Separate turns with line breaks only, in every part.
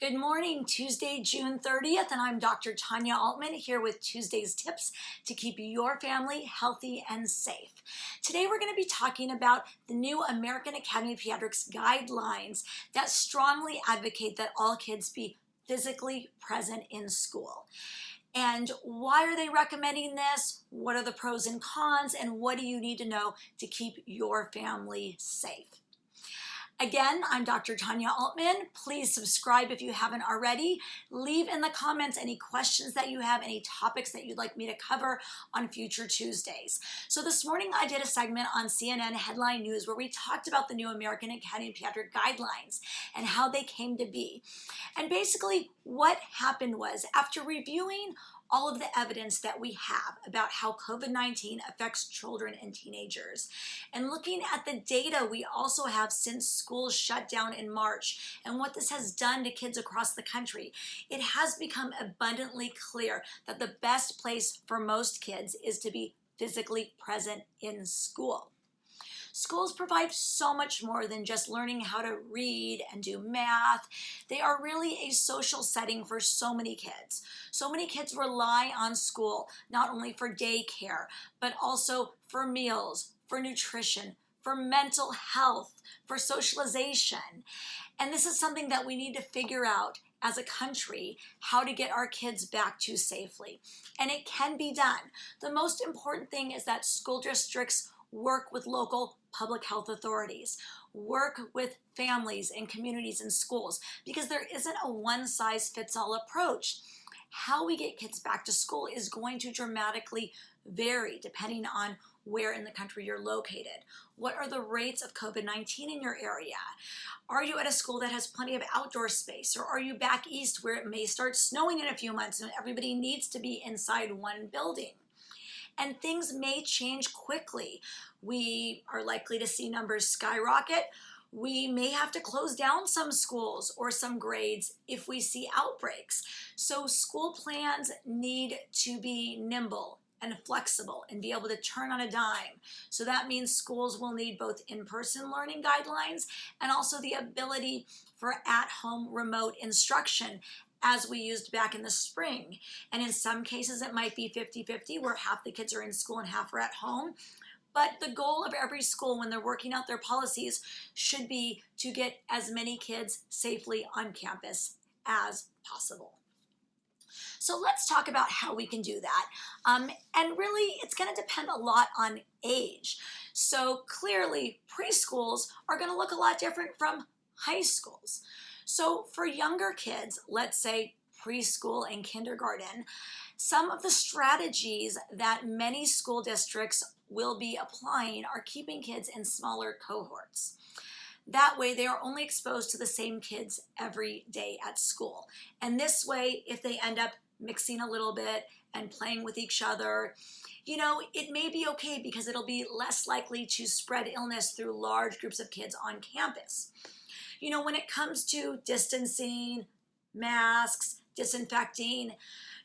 Good morning, Tuesday, June 30th, and I'm Dr. Tanya Altman here with Tuesday's tips to keep your family healthy and safe. Today we're going to be talking about the new American Academy of Pediatrics guidelines that strongly advocate that all kids be physically present in school. And why are they recommending this? What are the pros and cons? And what do you need to know to keep your family safe? Again, I'm Dr. Tanya Altman. Please subscribe if you haven't already. Leave in the comments any questions that you have, any topics that you'd like me to cover on future Tuesdays. So this morning I did a segment on CNN Headline News where we talked about the new American Academy of Pediatrics guidelines and how they came to be. And basically what happened was, after reviewing all of the evidence that we have about how COVID-19 affects children and teenagers, and looking at the data we also have since schools shut down in March and what this has done to kids across the country, it has become abundantly clear that the best place for most kids is to be physically present in school. Schools provide so much more than just learning how to read and do math. They are really a social setting for so many kids. So many kids rely on school, not only for daycare, but also for meals, for nutrition, for mental health, for socialization. And this is something that we need to figure out as a country, how to get our kids back to safely. And it can be done. The most important thing is that school districts work with local public health authorities, work with families and communities and schools, because there isn't a one-size-fits-all approach. How we get kids back to school is going to dramatically vary depending on where in the country you're located. What are the rates of COVID-19 in your area? Are you at a school that has plenty of outdoor space, or are you back east where it may start snowing in a few months and everybody needs to be inside one building? And things may change quickly. We are likely to see numbers skyrocket. We may have to close down some schools or some grades if we see outbreaks. So school plans need to be nimble and flexible and be able to turn on a dime. So that means schools will need both in-person learning guidelines and also the ability for at-home remote instruction, as we used back in the spring. And in some cases it might be 50-50, where half the kids are in school and half are at home. But the goal of every school when they're working out their policies should be to get as many kids safely on campus as possible. So let's talk about how we can do that. And really, it's going to depend a lot on age. So clearly, preschools are going to look a lot different from high schools. So for younger kids, let's say preschool and kindergarten, some of the strategies that many school districts will be applying are keeping kids in smaller cohorts. That way they are only exposed to the same kids every day at school. And this way, if they end up mixing a little bit and playing with each other, it may be okay because it'll be less likely to spread illness through large groups of kids on campus. When it comes to distancing, masks, disinfecting,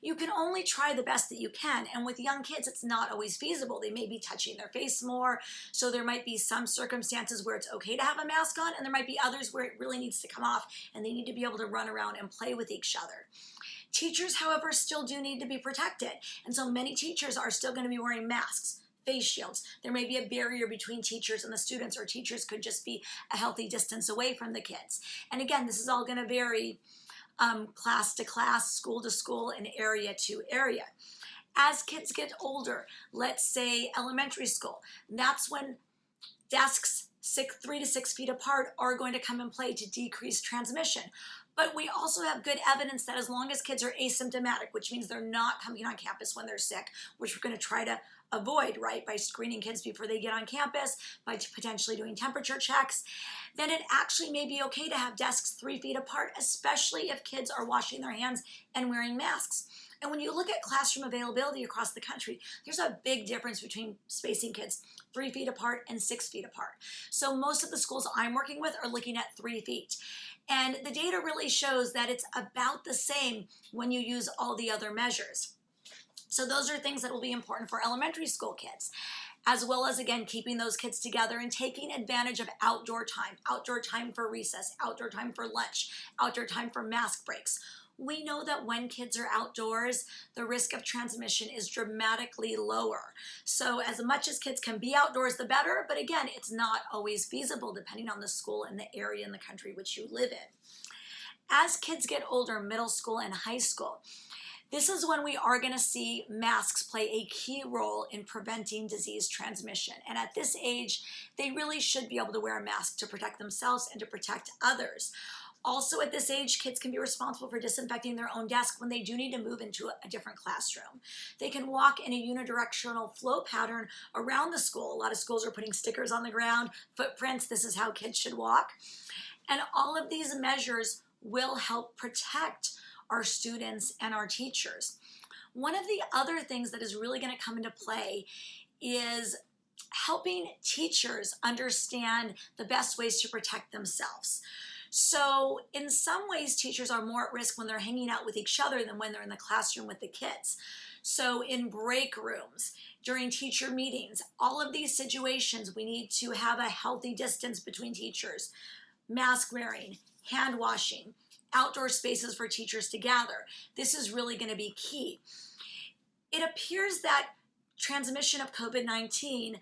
you can only try the best that you can. And with young kids, it's not always feasible. They may be touching their face more. So there might be some circumstances where it's okay to have a mask on, and there might be others where it really needs to come off and they need to be able to run around and play with each other. Teachers, however, still do need to be protected. And so many teachers are still going to be wearing masks, face shields. There may be a barrier between teachers and the students, or teachers could just be a healthy distance away from the kids. And again, this is all going to vary class to class, school to school, and area to area. As kids get older, let's say elementary school, that's when desks 3 to 6 feet apart are going to come in play to decrease transmission. But we also have good evidence that as long as kids are asymptomatic, which means they're not coming on campus when they're sick, which we're going to try to avoid, right, by screening kids before they get on campus, by potentially doing temperature checks, then it actually may be okay to have desks 3 feet apart, especially if kids are washing their hands and wearing masks. And when you look at classroom availability across the country, there's a big difference between spacing kids 3 feet apart and 6 feet apart. So most of the schools I'm working with are looking at 3 feet. And the data really shows that it's about the same when you use all the other measures. So those are things that will be important for elementary school kids. as well as, again, keeping those kids together and taking advantage of outdoor time for recess, outdoor time for lunch, outdoor time for mask breaks. We know that when kids are outdoors, the risk of transmission is dramatically lower. So as much as kids can be outdoors, the better, but again, it's not always feasible depending on the school and the area in the country which you live in. As kids get older, middle school and high school, this is when we are going to see masks play a key role in preventing disease transmission. And at this age, they really should be able to wear a mask to protect themselves and to protect others. Also at this age, kids can be responsible for disinfecting their own desk when they do need to move into a different classroom. They can walk in a unidirectional flow pattern around the school. A lot of schools are putting stickers on the ground, footprints, this is how kids should walk. And all of these measures will help protect our students and our teachers. One of the other things that is really going to come into play is helping teachers understand the best ways to protect themselves. So in some ways, teachers are more at risk when they're hanging out with each other than when they're in the classroom with the kids. So in break rooms, during teacher meetings, all of these situations, we need to have a healthy distance between teachers, mask wearing, hand washing, outdoor spaces for teachers to gather. This is really going to be key. It appears that transmission of COVID-19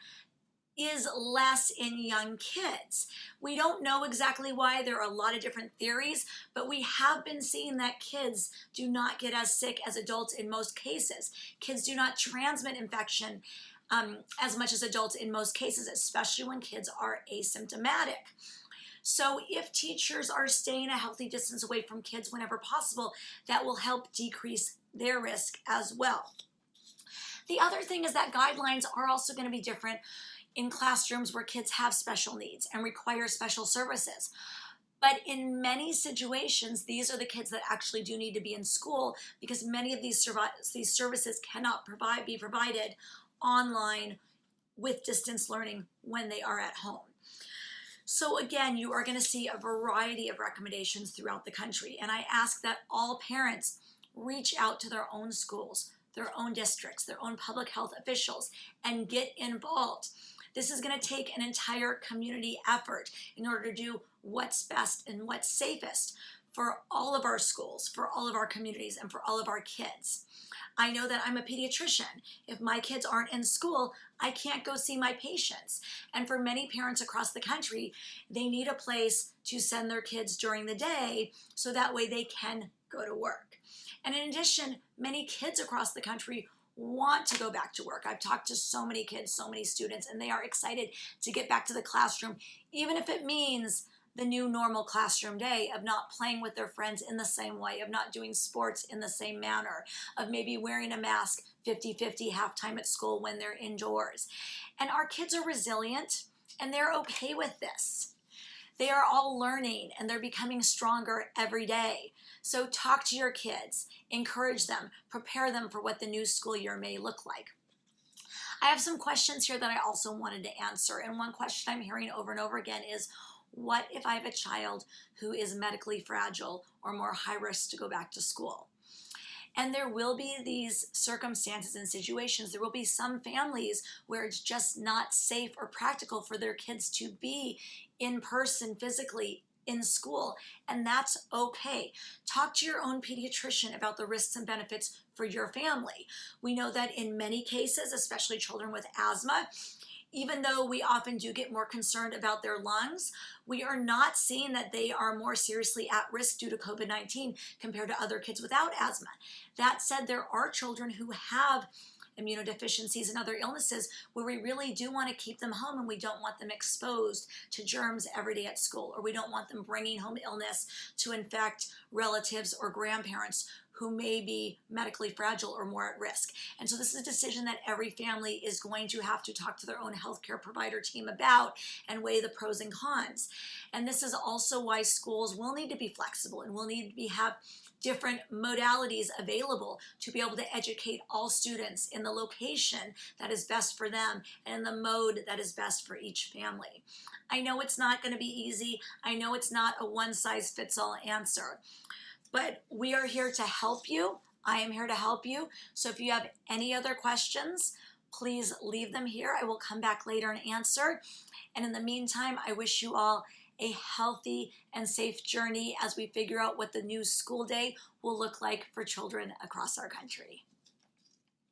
is less in young kids. We don't know exactly why. There are a lot of different theories, but we have been seeing that kids do not get as sick as adults in most cases. Kids do not transmit infection as much as adults in most cases, especially when kids are asymptomatic. So if teachers are staying a healthy distance away from kids whenever possible, that will help decrease their risk as well. The other thing is that guidelines are also going to be different in classrooms where kids have special needs and require special services. But in many situations, these are the kids that actually do need to be in school because many of these services cannot be provided online with distance learning when they are at home. So again, you are going to see a variety of recommendations throughout the country, and I ask that all parents reach out to their own schools, their own districts, their own public health officials, and get involved. This is going to take an entire community effort in order to do what's best and what's safest for all of our schools, for all of our communities, and for all of our kids. I know that I'm a pediatrician. If my kids aren't in school, I can't go see my patients. And for many parents across the country, they need a place to send their kids during the day so that way they can go to work. And in addition, many kids across the country want to go back to work. I've talked to so many kids, so many students, and they are excited to get back to the classroom, even if it means the new normal classroom day of not playing with their friends in the same way, of not doing sports in the same manner, of maybe wearing a mask 50-50 halftime at school when they're indoors. And our kids are resilient, and they're okay with this. They are all learning, and they're becoming stronger every day. So talk to your kids, encourage them, prepare them for what the new school year may look like. I have some questions here that I also wanted to answer, and one question I'm hearing over and over again is, what if I have a child who is medically fragile or more high risk to go back to school? And there will be these circumstances and situations. There will be some families where it's just not safe or practical for their kids to be in person physically in school, and that's okay. Talk to your own pediatrician about the risks and benefits for your family. We know that in many cases, especially children with asthma, even though we often do get more concerned about their lungs, we are not seeing that they are more seriously at risk due to COVID-19 compared to other kids without asthma. That said, there are children who have immunodeficiencies and other illnesses where we really do want to keep them home, and we don't want them exposed to germs every day at school, or we don't want them bringing home illness to infect relatives or grandparents who may be medically fragile or more at risk. And so this is a decision that every family is going to have to talk to their own healthcare provider team about and weigh the pros and cons. And this is also why schools will need to be flexible and will need to have different modalities available to be able to educate all students in the location that is best for them and in the mode that is best for each family. I know it's not going to be easy. I know it's not a one-size-fits-all answer, but we are here to help you. I am here to help you. So if you have any other questions, please leave them here. I will come back later and answer. And in the meantime, I wish you all a healthy and safe journey as we figure out what the new school day will look like for children across our country.